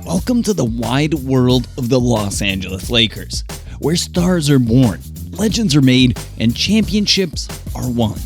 Welcome to the wide world of the Los Angeles Lakers, where stars are born, legends are made, and championships are won.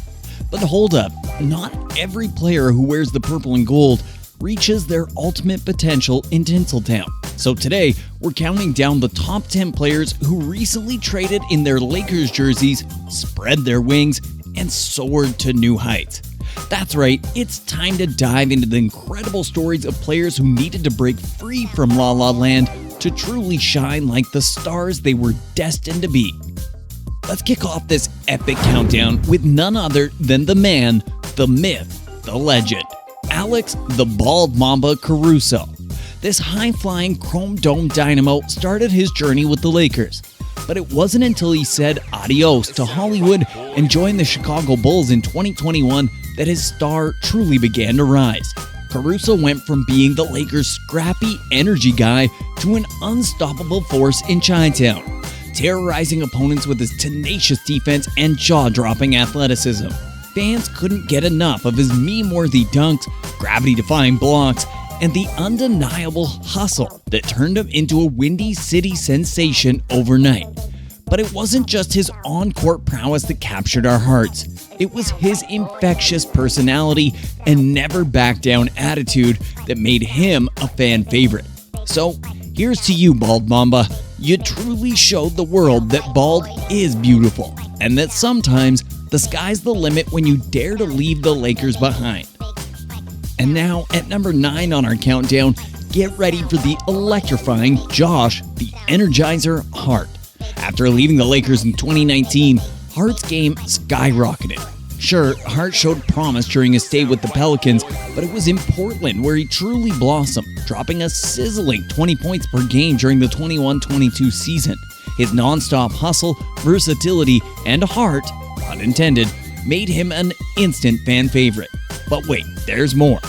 But hold up, not every player who wears the purple and gold reaches their ultimate potential in Tinseltown. So today, we're counting down the top 10 players who recently traded in their Lakers jerseys, spread their wings, and soared to new heights. That's right, it's time to dive into the incredible stories of players who needed to break free from La La Land to truly shine like the stars they were destined to be. Let's kick off this epic countdown with none other than the man, the myth, the legend, Alex the Bald Mamba Caruso. This high-flying chrome dome dynamo started his journey with the Lakers. But it wasn't until he said adios to Hollywood and joined the Chicago Bulls in 2021 that his star truly began to rise. Caruso went from being the Lakers' scrappy energy guy to an unstoppable force in Chi-Town, terrorizing opponents with his tenacious defense and jaw-dropping athleticism. Fans couldn't get enough of his meme-worthy dunks, gravity-defying blocks, and the undeniable hustle that turned him into a Windy City sensation overnight. But it wasn't just his on-court prowess that captured our hearts. It was his infectious personality and never-back-down attitude that made him a fan favorite. So, here's to you, Bald Mamba. You truly showed the world that bald is beautiful, and that sometimes the sky's the limit when you dare to leave the Lakers behind. And now, at number 9 on our countdown, get ready for the electrifying Josh, the Energizer, Hart. After leaving the Lakers in 2019, Hart's game skyrocketed. Sure, Hart showed promise during his stay with the Pelicans, but it was in Portland where he truly blossomed, dropping a sizzling 20 points per game during the 21-22 season. His non-stop hustle, versatility, and heart, pun intended, made him an instant fan favorite. But wait, there's more.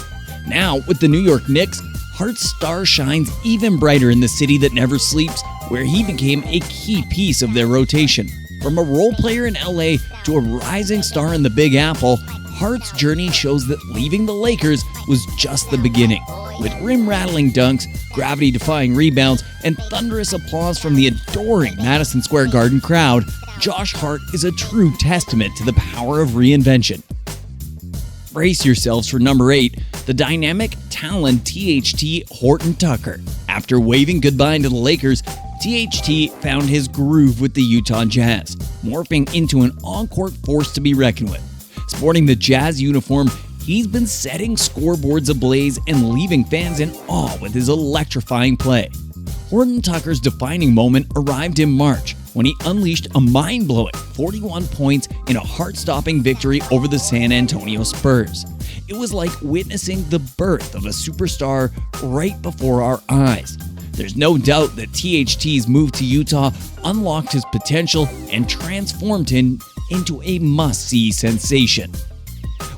Now, with the New York Knicks, Hart's star shines even brighter in the city that never sleeps, where he became a key piece of their rotation. From a role player in LA to a rising star in the Big Apple, Hart's journey shows that leaving the Lakers was just the beginning. With rim-rattling dunks, gravity-defying rebounds, and thunderous applause from the adoring Madison Square Garden crowd, Josh Hart is a true testament to the power of reinvention. Brace yourselves for number 8, the dynamic Talen THT Horton-Tucker. After waving goodbye to the Lakers, THT found his groove with the Utah Jazz, morphing into an on-court force to be reckoned with. Sporting the Jazz uniform, he's been setting scoreboards ablaze and leaving fans in awe with his electrifying play. Horton-Tucker's defining moment arrived in March, when he unleashed a mind-blowing 41 points in a heart-stopping victory over the San Antonio Spurs. It was like witnessing the birth of a superstar right before our eyes. There's no doubt that THT's move to Utah unlocked his potential and transformed him into a must-see sensation.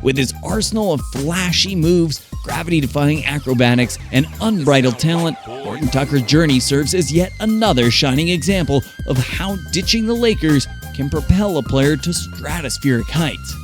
With his arsenal of flashy moves, gravity-defying acrobatics, and unbridled talent, Horton-Tucker's journey serves as yet another shining example of how ditching the Lakers can propel a player to stratospheric heights.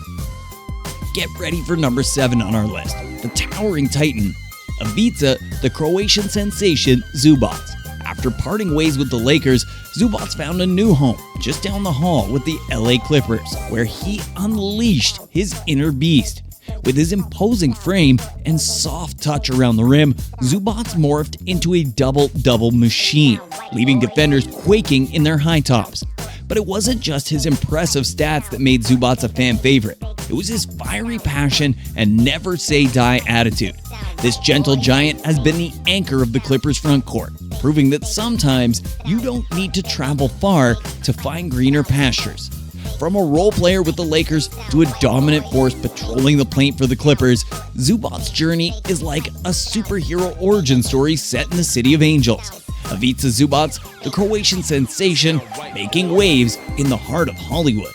Get ready for number 7 on our list, the towering titan, Ivica, the Croatian sensation Zubac. After parting ways with the Lakers, Zubac found a new home just down the hall with the LA Clippers, where he unleashed his inner beast. With his imposing frame and soft touch around the rim, Zubac morphed into a double-double machine, leaving defenders quaking in their high tops. But it wasn't just his impressive stats that made Zubac a fan favorite. It was his fiery passion and never-say-die attitude. This gentle giant has been the anchor of the Clippers' front court, proving that sometimes you don't need to travel far to find greener pastures. From a role player with the Lakers to a dominant force patrolling the paint for the Clippers, Zubac's journey is like a superhero origin story set in the City of Angels. Ivica Zubac, the Croatian sensation, making waves in the heart of Hollywood.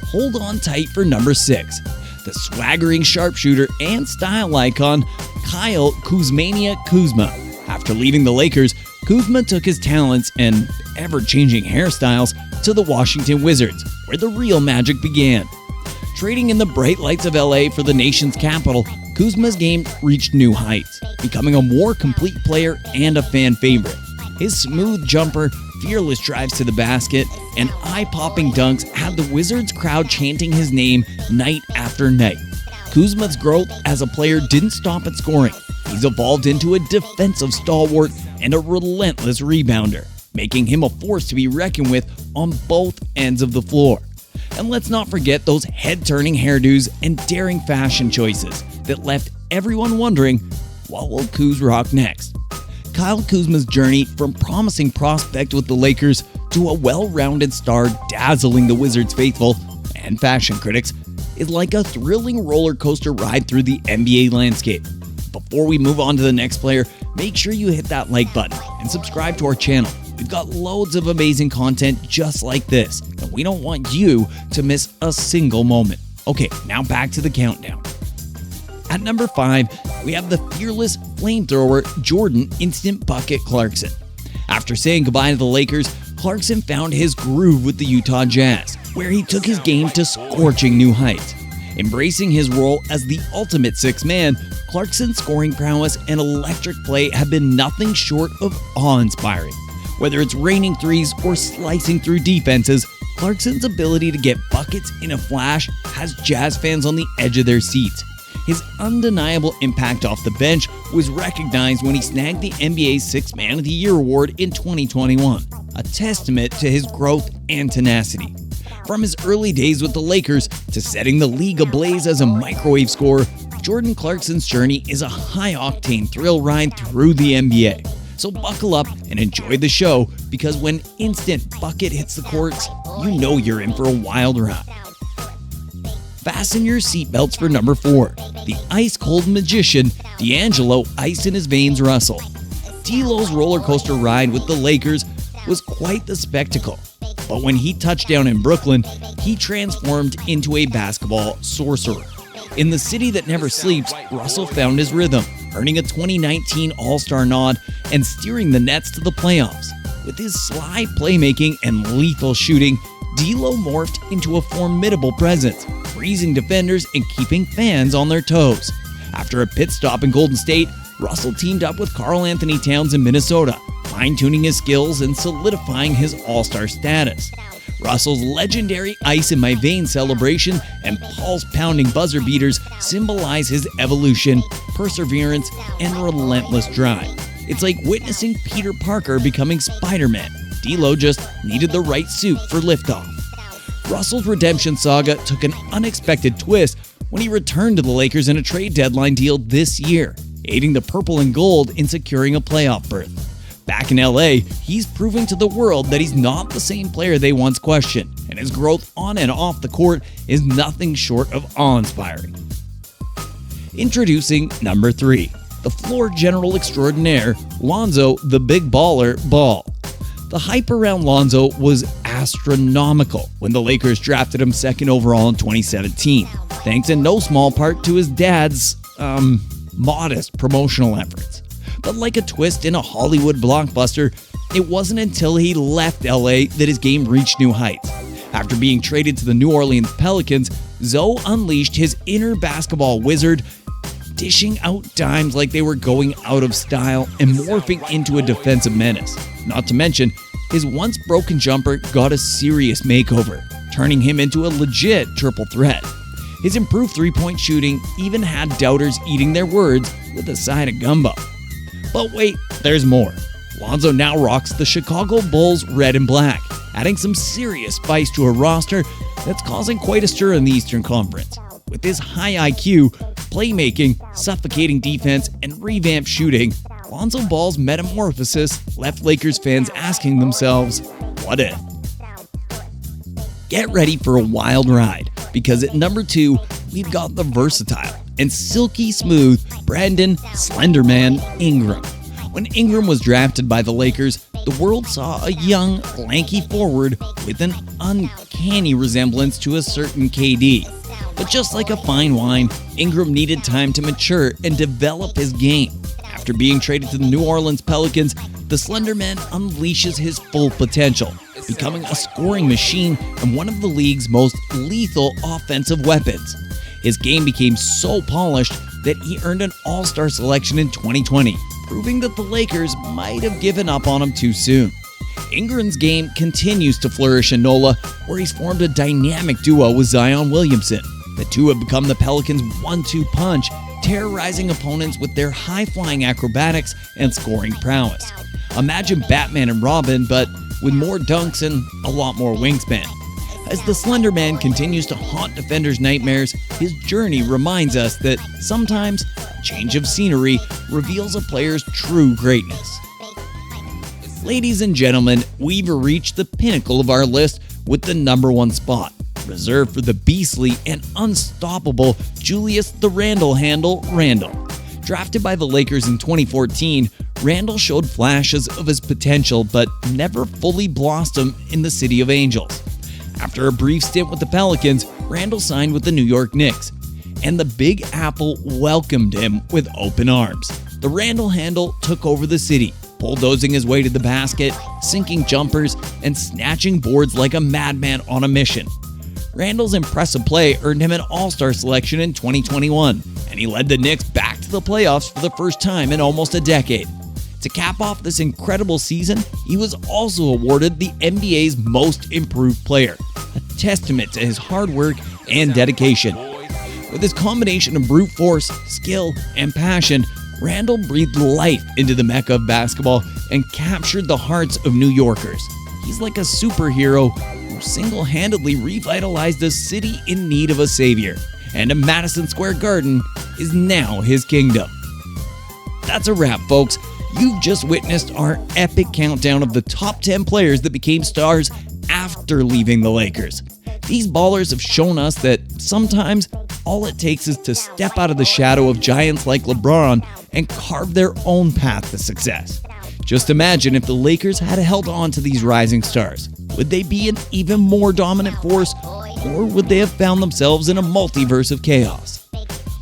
Hold on tight for number 6, the swaggering sharpshooter and style icon, Kuzmania Kuzma. After leaving the Lakers, Kuzma took his talents and ever-changing hairstyles to the Washington Wizards, where the real magic began. Trading in the bright lights of LA for the nation's capital, Kuzma's game reached new heights, becoming a more complete player and a fan favorite. His smooth jumper, fearless drives to the basket, and eye-popping dunks had the Wizards crowd chanting his name night after night. Kuzma's growth as a player didn't stop at scoring. He's evolved into a defensive stalwart and a relentless rebounder, making him a force to be reckoned with on both ends of the floor. And let's not forget those head-turning hairdos and daring fashion choices that left everyone wondering, what will Kuz rock next? Kyle Kuzma's journey from promising prospect with the Lakers to a well-rounded star dazzling the Wizards faithful and fashion critics is like a thrilling roller coaster ride through the NBA landscape. Before we move on to the next player, make sure you hit that like button and subscribe to our channel. We've got loads of amazing content just like this, and we don't want you to miss a single moment. Okay, now back to the countdown. At number 5, we have the fearless flamethrower Jordan Instant Bucket Clarkson. After saying goodbye to the Lakers, Clarkson found his groove with the Utah Jazz, where he took his game to scorching new heights. Embracing his role as the ultimate sixth man, Clarkson's scoring prowess and electric play have been nothing short of awe-inspiring. Whether it's raining threes or slicing through defenses, Clarkson's ability to get buckets in a flash has Jazz fans on the edge of their seats. His undeniable impact off the bench was recognized when he snagged the NBA's Sixth Man of the Year award in 2021, a testament to his growth and tenacity. From his early days with the Lakers to setting the league ablaze as a microwave scorer, Jordan Clarkson's journey is a high-octane thrill ride through the NBA. So buckle up and enjoy the show, because when Instant Bucket hits the courts, you know you're in for a wild ride. Fasten your seatbelts for number 4, the ice-cold magician D'Angelo Ice in His Veins Russell. D'Lo's roller coaster ride with the Lakers was quite the spectacle, but when he touched down in Brooklyn, he transformed into a basketball sorcerer. In the city that never sleeps, Russell found his rhythm, earning a 2019 All-Star nod and steering the Nets to the playoffs. With his sly playmaking and lethal shooting, D'Lo morphed into a formidable presence, freezing defenders and keeping fans on their toes. After a pit stop in Golden State, Russell teamed up with Karl-Anthony Towns in Minnesota, fine-tuning his skills and solidifying his all-star status. Russell's legendary Ice in My Veins celebration and pulse-pounding buzzer beaters symbolize his evolution, perseverance, and relentless drive. It's like witnessing Peter Parker becoming Spider-Man. D'Lo just needed the right suit for liftoff. Russell's redemption saga took an unexpected twist when he returned to the Lakers in a trade deadline deal this year, aiding the purple and gold in securing a playoff berth. Back in LA, he's proving to the world that he's not the same player they once questioned, and his growth on and off the court is nothing short of awe-inspiring. Introducing number 3, the floor general extraordinaire, Lonzo the Big Baller Ball. The hype around Lonzo was astronomical when the Lakers drafted him 2nd overall in 2017, thanks in no small part to his dad's, modest promotional efforts. But like a twist in a Hollywood blockbuster, it wasn't until he left LA that his game reached new heights. After being traded to the New Orleans Pelicans, Zoe unleashed his inner basketball wizard, dishing out dimes like they were going out of style and morphing into a defensive menace. Not to mention, his once broken jumper got a serious makeover, turning him into a legit triple threat. His improved three-point shooting even had doubters eating their words with a side of gumbo. But wait, there's more. Lonzo now rocks the Chicago Bulls red and black, adding some serious spice to a roster that's causing quite a stir in the Eastern Conference. With his high IQ, playmaking, suffocating defense, and revamped shooting, Lonzo Ball's metamorphosis left Lakers fans asking themselves, what if? Get ready for a wild ride, because at number 2, we've got the versatile and silky smooth Brandon Slenderman Ingram. When Ingram was drafted by the Lakers, the world saw a young, lanky forward with an uncanny resemblance to a certain KD. But just like a fine wine, Ingram needed time to mature and develop his game. After being traded to the New Orleans Pelicans, the Slenderman unleashes his full potential, becoming a scoring machine and one of the league's most lethal offensive weapons. His game became so polished that he earned an All-Star selection in 2020, proving that the Lakers might have given up on him too soon. Ingram's game continues to flourish in NOLA, where he's formed a dynamic duo with Zion Williamson. The two have become the Pelicans' 1-2 punch, terrorizing opponents with their high-flying acrobatics and scoring prowess. Imagine Batman and Robin, but with more dunks and a lot more wingspan. As the Slenderman continues to haunt defenders' nightmares, his journey reminds us that sometimes a change of scenery reveals a player's true greatness. Ladies and gentlemen, we've reached the pinnacle of our list with the number 1 spot, reserved for the beastly and unstoppable Julius the Randle-Handle Randle. Drafted by the Lakers in 2014, Randle showed flashes of his potential but never fully blossomed in the City of Angels. After a brief stint with the Pelicans, Randle signed with the New York Knicks, and the Big Apple welcomed him with open arms. The Randle-Handle took over the city, bulldozing his way to the basket, sinking jumpers, and snatching boards like a madman on a mission. Randle's impressive play earned him an All-Star selection in 2021, and he led the Knicks back to the playoffs for the first time in almost a decade. To cap off this incredible season, he was also awarded the NBA's Most Improved Player, a testament to his hard work and dedication. With his combination of brute force, skill, and passion, Randle breathed life into the mecca of basketball and captured the hearts of New Yorkers. He's like a superhero who single-handedly revitalized a city in need of a savior, and a Madison Square Garden is now his kingdom. That's a wrap, folks. You've just witnessed our epic countdown of the top 10 players that became stars after leaving the Lakers. These ballers have shown us that sometimes all it takes is to step out of the shadow of giants like LeBron and carve their own path to success. Just imagine if the Lakers had held on to these rising stars. Would they be an even more dominant force, or would they have found themselves in a multiverse of chaos?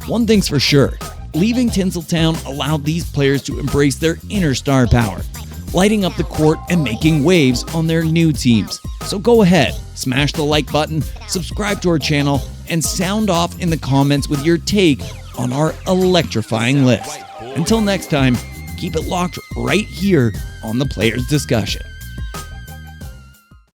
One thing's for sure, leaving Tinseltown allowed these players to embrace their inner star power, lighting up the court and making waves on their new teams. So go ahead, smash the like button, subscribe to our channel, and sound off in the comments with your take on our electrifying list. Until next time, keep it locked right here on the Players Discussion.